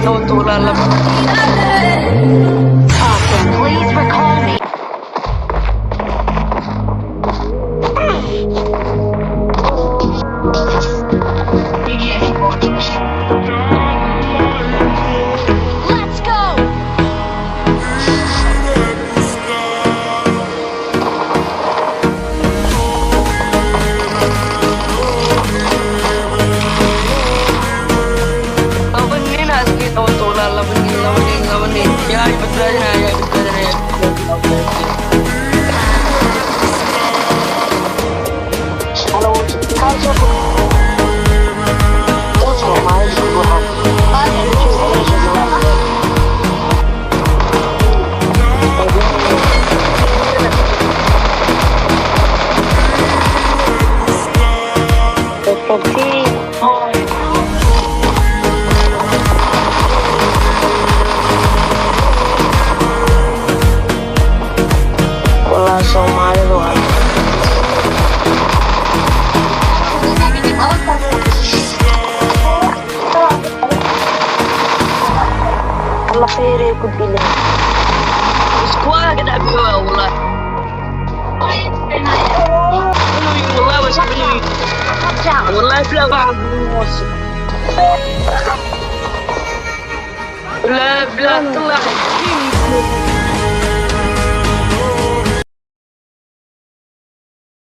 Ito lalabas. Please recall me. Let's go. Labanin na, sige, ito labanin. Yari, betul na. Hello, culture. Also, my Wala Somali doon. Allah khairu يكون بالله. Squad ka na biwa, wala. Wala, wala, wala, wala, wala,